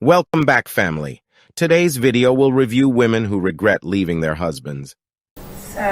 Welcome back, family. Today's video will review women who regret leaving their husbands. So,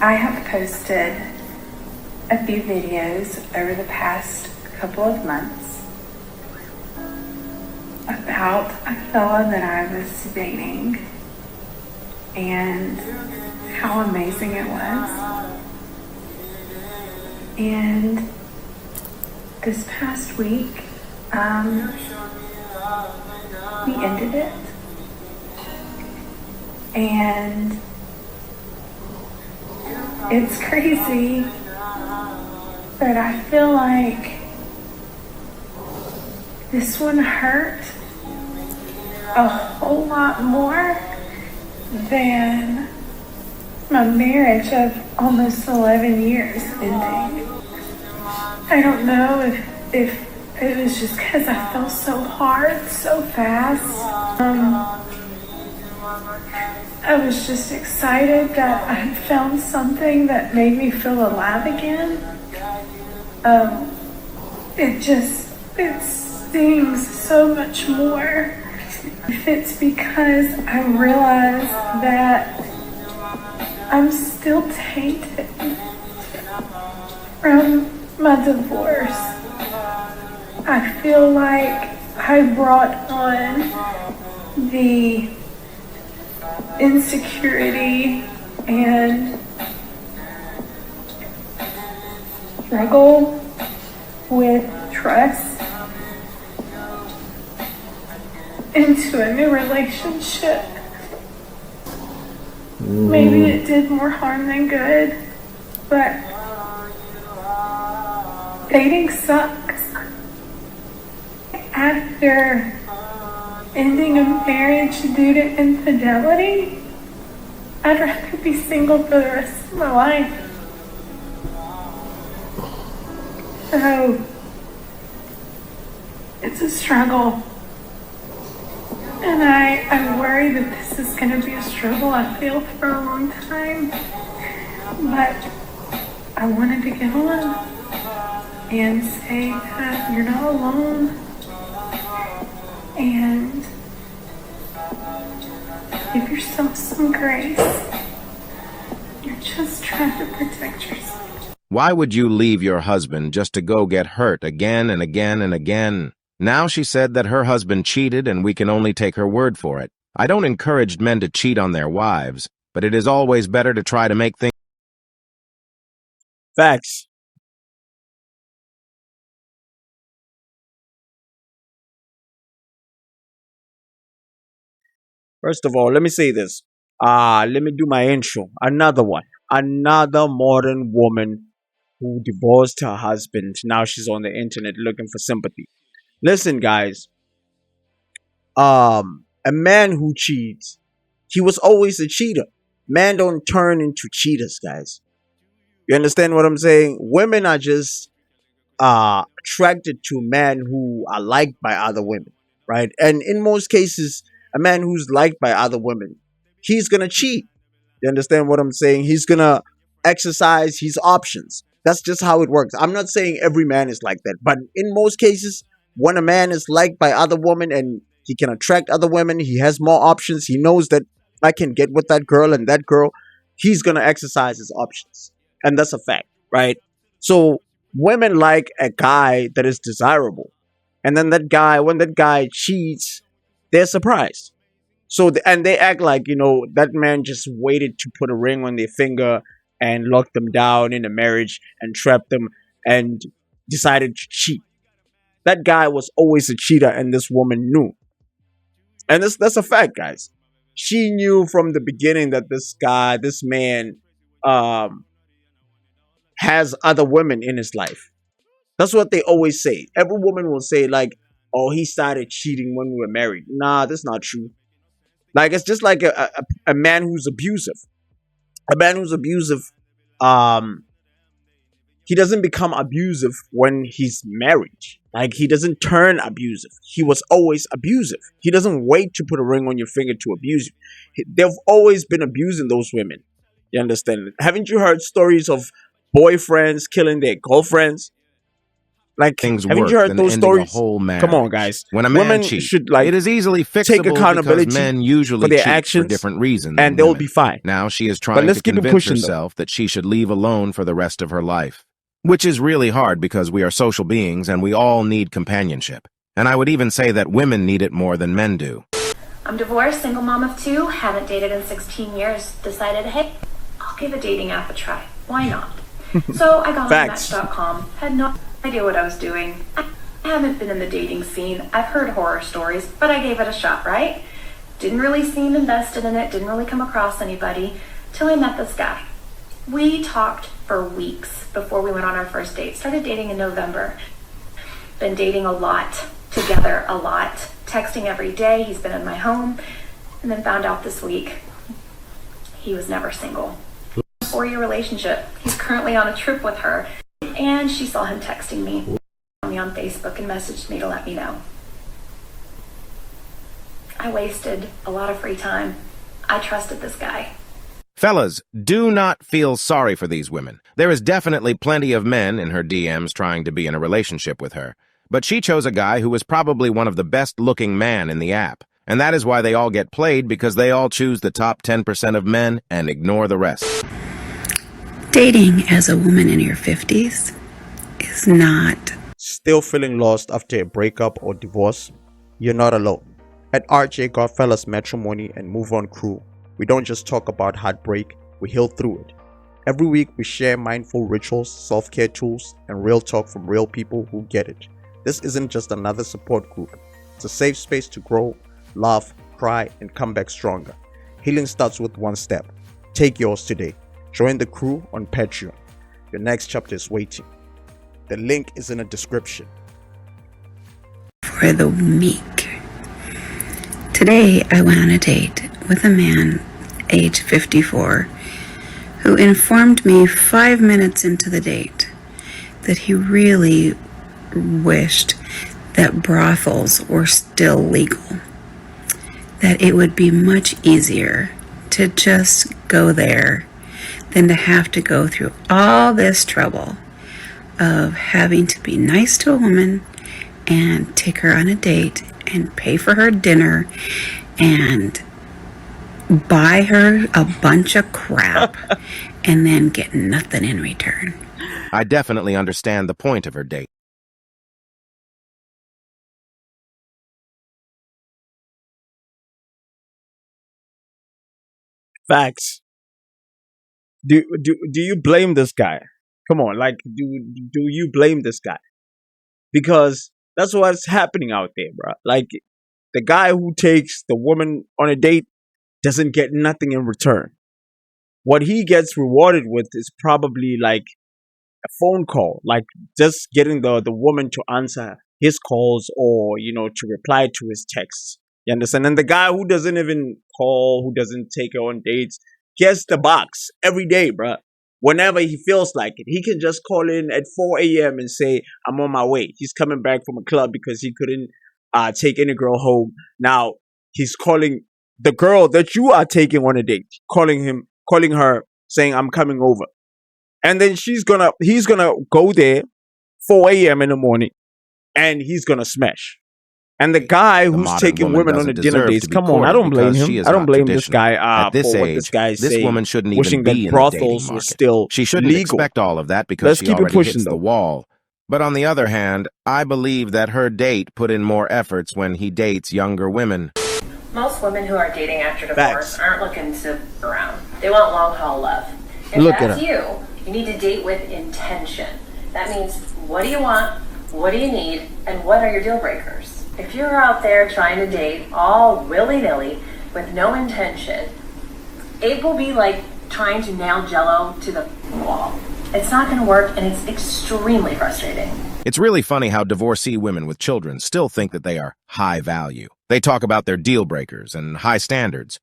I have posted a few videos over the past couple of months about a fella that I was dating and how amazing it was. And this past week, we ended it. And it's crazy, but I feel like this one hurt a whole lot more than my marriage of almost 11 years ending. I don't know if it was just because I fell so hard, so fast. I was just excited that I had found something that made me feel alive again. It stings so much more. If it's because I realize that I'm still tainted from my divorce. I feel like I brought on the insecurity and struggle with trust into a new relationship. Maybe it did more harm than good, but dating sucks. After ending a marriage due to infidelity, I'd rather be single for the rest of my life. So, it's a struggle. And I'm worried that this is going to be a struggle I feel for a long time. But I wanted to get on and say that you're not alone. And give yourself some grace. You're just trying to protect yourself. Why would you leave your husband just to go get hurt again and again and again? Now she said that her husband cheated and we can only take her word for it. I don't encourage men to cheat on their wives, but it is always better to try to make things Facts. First of all, let me say this. Let me do my intro. Another one. Another modern woman who divorced her husband. Now she's on the internet looking for sympathy. Listen, guys. A man who cheats, he was always a cheater. Men don't turn into cheaters, guys. You understand what I'm saying? Women are just attracted to men who are liked by other women, right? And in most cases, a man who's liked by other women, he's gonna cheat. You understand what I'm saying? He's gonna exercise his options. That's just how it works. I'm not saying every man is like that, but in most cases, when a man is liked by other women and he can attract other women, he has more options. He knows that I can get with that girl and that girl, he's gonna exercise his options, and that's a fact, right? So women like a guy that is desirable, and then when that guy cheats, they're surprised. So and they act like that man just waited to put a ring on their finger and lock them down in a marriage and trap them and decided to cheat. That guy was always a cheater, and this woman knew, and that's a fact, guys. She knew from the beginning that this man, um, has other women in his life. That's what they always say. Every woman will say, like, oh, he started cheating when we were married. Nah, that's not true. Like, it's just like a man who's abusive. A man who's abusive, um, he doesn't become abusive when he's married. Like, he doesn't turn abusive. He was always abusive. He doesn't wait to put a ring on your finger to abuse you. They've always been abusing those women. You understand? Haven't you heard stories of boyfriends killing their girlfriends? Like, things haven't worse you heard than those ending a stories? whole marriage. Come on, guys. When a man Women cheats, should like it is easily fixable take accountability because men for usually their cheat for actions, different reasons and than they'll women. be fine. Now she is But trying let's to keep it convince pushing, though. herself that she should leave alone for the rest of her life, which is really hard because we are social beings and we all need companionship. And I would even say that women need it more than men do. I'm divorced, single mom of 2, haven't dated in 16 years, decided, hey, I'll give a dating app a try. Why not? So I got on Facts. Match.com, had no idea what I was doing. I haven't been in the dating scene. I've heard horror stories, but I gave it a shot, right? Didn't really seem invested in it, didn't really come across anybody, till I met this guy. We talked for weeks before we went on our first date. Started dating in November. Been dating a lot, together a lot, texting every day. He's been in my home, and then found out this week he was never single. 4-year relationship. He's currently on a trip with her, and she saw him texting me on Facebook and messaged me to let me know. I wasted a lot of free time. I trusted this guy. Fellas, do not feel sorry for these women. There is definitely plenty of men in her DMs trying to be in a relationship with her. But she chose a guy who was probably one of the best-looking men in the app. And that is why they all get played, because they all choose the top 10% of men and ignore the rest. Dating as a woman in your 50s is not. Still feeling lost after a breakup or divorce? You're not alone. At RJ Godfellas Matrimony and Move On Crew, we don't just talk about heartbreak, we heal through it. Every week we share mindful rituals, self-care tools, and real talk from real people who get it. This isn't just another support group. It's a safe space to grow, laugh, cry, and come back stronger. Healing starts with one step. Take yours today. Join the crew on Patreon. Your next chapter is waiting. The link is in the description. For the meek. Today, I went on a date with a man, age 54, who informed me 5 minutes into the date that he really wished that brothels were still legal. That it would be much easier to just go there than to have to go through all this trouble of having to be nice to a woman and take her on a date and pay for her dinner and buy her a bunch of crap and then get nothing in return. I definitely understand the point of her date. Facts. Do you blame this guy? Come on, like do you blame this guy? Because that's what's happening out there, bro. Like the guy who takes the woman on a date doesn't get nothing in return. What he gets rewarded with is probably like a phone call, like just getting the woman to answer his calls or to reply to his texts. You understand? And the guy who doesn't even call, who doesn't take her on dates, gets the box every day, bruh. Whenever he feels like it, he can just call in at 4 a.m. and say, I'm on my way. He's coming back from a club because he couldn't take any girl home. Now he's calling the girl that you are taking on a date, calling her, saying, I'm coming over. And then he's gonna go there 4 a.m. in the morning and he's gonna smash. And the guy who's taking women on the dinner dates, come on, I don't blame him. I don't blame this guy At this for what age, this guy is this saying, woman shouldn't even wishing be that in the brothels dating were market. still She shouldn't legal. expect all of that because Let's she keep it already pushing, hits the though. wall. But on the other hand, I believe that her date put in more efforts when he dates younger women. Most women who are dating after Facts. divorce aren't looking to around. They want long haul love. If Look at that's her. you need to date with intention. That means, what do you want? What do you need? And what are your deal breakers? If you're out there trying to date all willy-nilly with no intention, it will be like trying to nail Jell-O to the wall. It's not going to work, and it's extremely frustrating. It's really funny how divorcee women with children still think that they are high value. They talk about their deal breakers and high standards.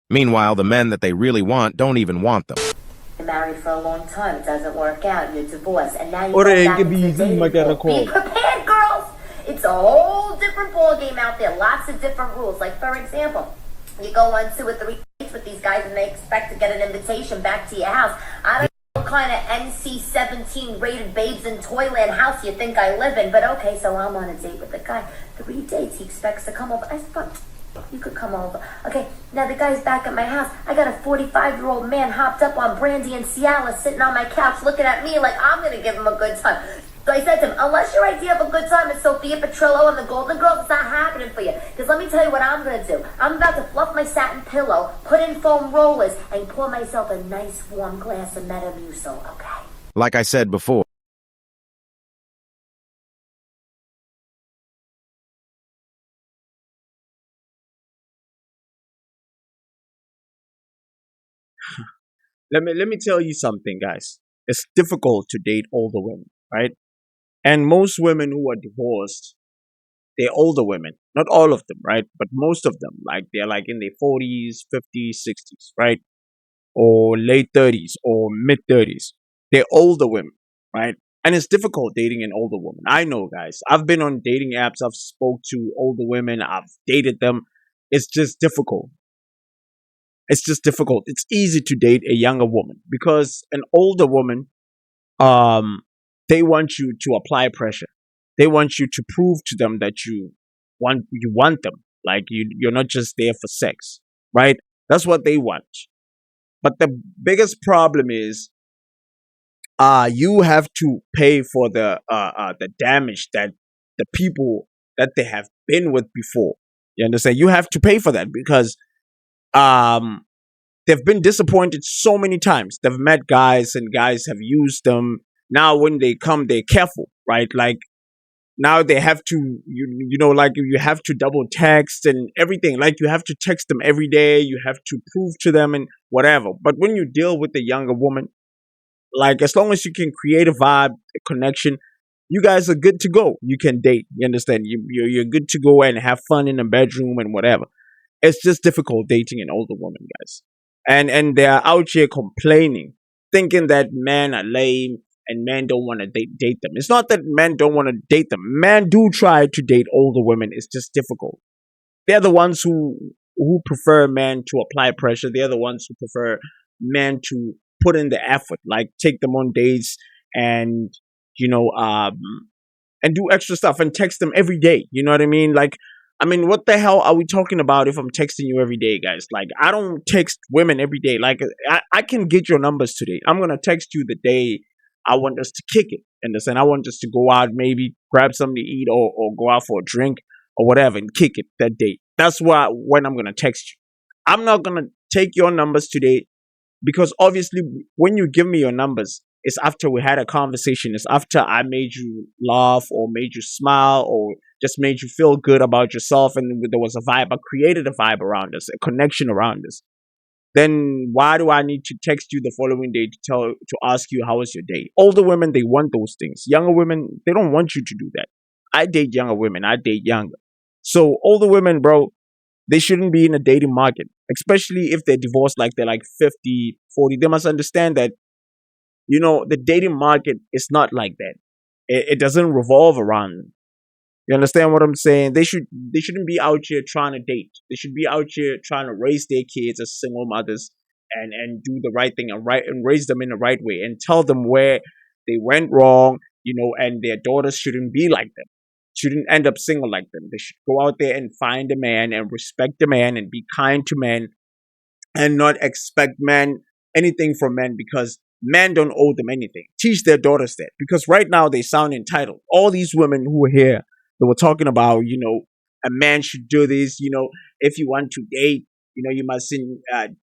Meanwhile, the men that they really want don't even want them. You're married for a long time, it doesn't work out, you're divorced, and now Or you're they back could into be the dating like a pool. Be prepared, girls! It's a whole different ball game out there, lots of different rules. Like, for example, you go on 2 or 3 dates with these guys and they expect to get an invitation back to your house. I don't know what kind of NC-17 rated babes in Toyland house you think I live in, but okay, so I'm on a date with a guy. 3 dates, he expects to come over. I thought, you could come over. Okay, now the guy's back at my house. I got a 45-year-old man hopped up on brandy and Cialis sitting on my couch looking at me like I'm going to give him a good time. So I said to him, unless your idea of a good time is Sophia Petrillo and the Golden Girls, it's not happening for you. Because let me tell you what I'm going to do. I'm about to fluff my satin pillow, put in foam rollers, and pour myself a nice warm glass of Metamucil, okay? Like I said before, Let me tell you something, guys. It's difficult to date older women, right? And most women who are divorced, they're older women. Not all of them, right? But most of them, like they're like in their 40s, 50s, 60s, right? Or late 30s or mid 30s. They're older women, right? And it's difficult dating an older woman. I know, guys. I've been on dating apps. I've spoke to older women. I've dated them. It's just difficult. It's just difficult. It's easy to date a younger woman because an older woman, they want you to apply pressure. They want you to prove to them that you want them. Like you're not just there for sex, right? That's what they want. But the biggest problem is, you have to pay for the damage that the people that they have been with before. You understand? You have to pay for that because they've been disappointed so many times. They've met guys and guys have used them. Now when they come, they're careful, right? Like now they have to, like you have to double text and everything. Like you have to text them every day. You have to prove to them and whatever. But when you deal with a younger woman, like as long as you can create a vibe, a connection, you guys are good to go. You can date. You understand? You're good to go and have fun in the bedroom and whatever. It's just difficult dating an older woman, guys. And they're out here complaining, thinking that men are lame and men don't want to date them. It's not that men don't want to date them. Men do try to date older women. It's just difficult. They're the ones who prefer men to apply pressure. They're the ones who prefer men to put in the effort, like take them on dates and and do extra stuff and text them every day. You know what I mean? Like, I mean, what the hell are we talking about if I'm texting you every day, guys? Like, I don't text women every day. Like, I can get your numbers today. I'm going to text you the day I want us to kick it. Understand? I want us to go out, maybe grab something to eat or go out for a drink or whatever and kick it that day. That's when I'm going to text you. I'm not going to take your numbers today because obviously when you give me your numbers, it's after we had a conversation. It's after I made you laugh or made you smile or just made you feel good about yourself and there was a vibe. I created a vibe around us, a connection around us. Then why do I need to text you the following day to ask you how was your day? Older women, they want those things. Younger women, they don't want you to do that. I date younger women. I date younger. So older women, bro, they shouldn't be in a dating market, especially if they're divorced, like they're like 50, 40. They must understand that, the dating market is not like that. It doesn't revolve around them. You understand what I'm saying? They shouldn't be out here trying to date. They should be out here trying to raise their kids as single mothers and do the right thing and raise them in the right way and tell them where they went wrong, and their daughters shouldn't be like them. Shouldn't end up single like them. They should go out there and find a man and respect the man and be kind to men and not expect anything from men because men don't owe them anything. Teach their daughters that because right now they sound entitled. All these women who are here, they were talking about, a man should do this, if you want to date, you must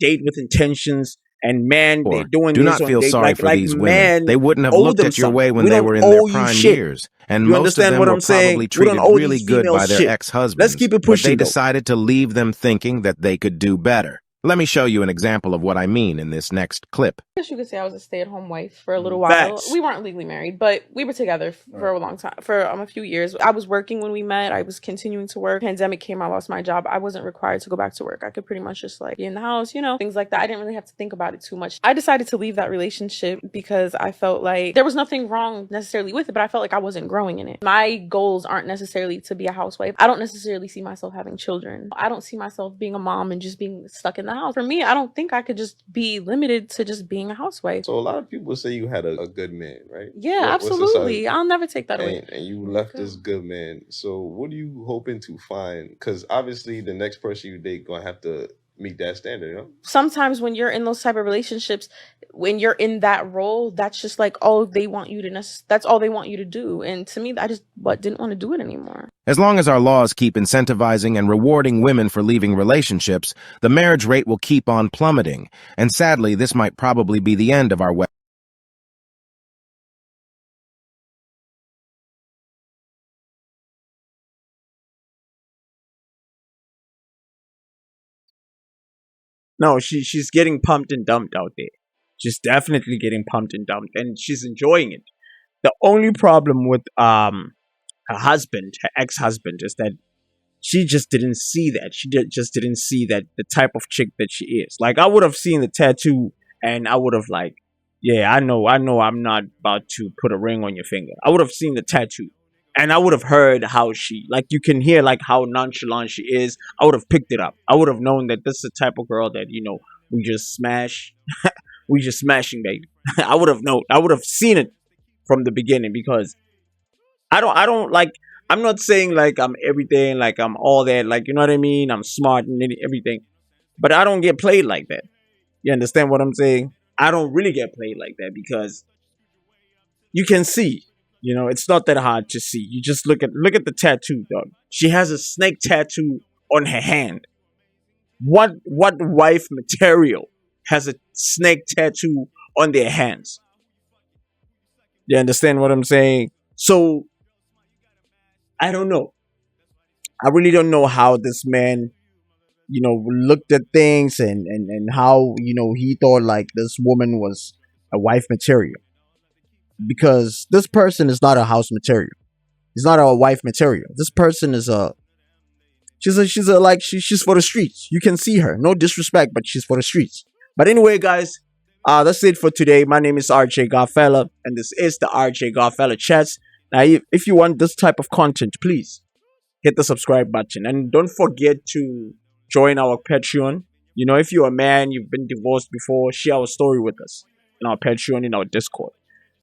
date with intentions. And men, they're doing do this not feel date, sorry for these women. Men they wouldn't have owe looked them at your something. way when We they don't were in owe their you prime shit. years. And You most of understand them what were I'm saying? probably We treated don't owe really these good females by their shit. ex-husbands. Let's keep it but they pushing, though. decided to leave them thinking that they could do better. Let me show you an example of what I mean in this next clip. I guess you could say I was a stay-at-home wife for a little while. Facts. We weren't legally married, but we were together for a long time, for a few years. I was working when we met. I was continuing to work. Pandemic came, I lost my job. I wasn't required to go back to work. I could pretty much just be in the house, things like that. I didn't really have to think about it too much. I decided to leave that relationship because I felt like there was nothing wrong necessarily with it, but I felt like I wasn't growing in it. My goals aren't necessarily to be a housewife. I don't necessarily see myself having children. I don't see myself being a mom and just being stuck in the house. For me, I don't think I could just be limited to just being a housewife. So a lot of people say you had a good man, right? Yeah, What's the side? absolutely. I'll never take that away. And you left this good man. So what are you hoping to find? Because obviously the next person you date gonna have to meet that standard, you know? Sometimes when you're in those type of relationships, when you're in that role, that's just like all they want you to that's all they want you to do. And to me, I just didn't want to do it anymore. As long as our laws keep incentivizing and rewarding women for leaving relationships, the marriage rate will keep on plummeting. And sadly, this might probably be the end of our No, she's getting pumped and dumped out there. She's definitely getting pumped and dumped, and she's enjoying it. The only problem with her husband, her ex-husband, is that she just didn't see that. Just didn't see that the type of chick that she is. Like, I would have seen the tattoo, and I would have like, yeah, I know, I'm not about to put a ring on your finger. I would have seen the tattoo, and I would have heard how she, like, you can hear like how nonchalant she is. I would have picked it up. I would have known that this is the type of girl that, you know, we just smash, we just smashing, baby. I would have known. I would have seen it from the beginning, because I don't like. I'm not saying like I'm everything, like I'm all that, like, you know what I mean? I'm smart and everything, but I don't get played like that. You understand what I'm saying? I don't really get played like that, because you can see, you know, it's not that hard to see. You just look at the tattoo, dog. She has a snake tattoo on her hand. What wife material has a snake tattoo on their hands? You understand what I'm saying? So I don't know. I really don't know how this man, you know, looked at things, and how, you know, he thought like this woman was a wife material, because this person is not a house material. He's not a wife material. This person is she's for the streets. You can see her. No disrespect, but she's for the streets. But anyway, guys, that's it for today. My name is RJ Godfella, and this is the RJ Godfella Chats. Now, if you want this type of content, please hit the subscribe button, and don't forget to join our Patreon. You know, if you're a man, you've been divorced before, share our story with us in our Patreon, in our Discord.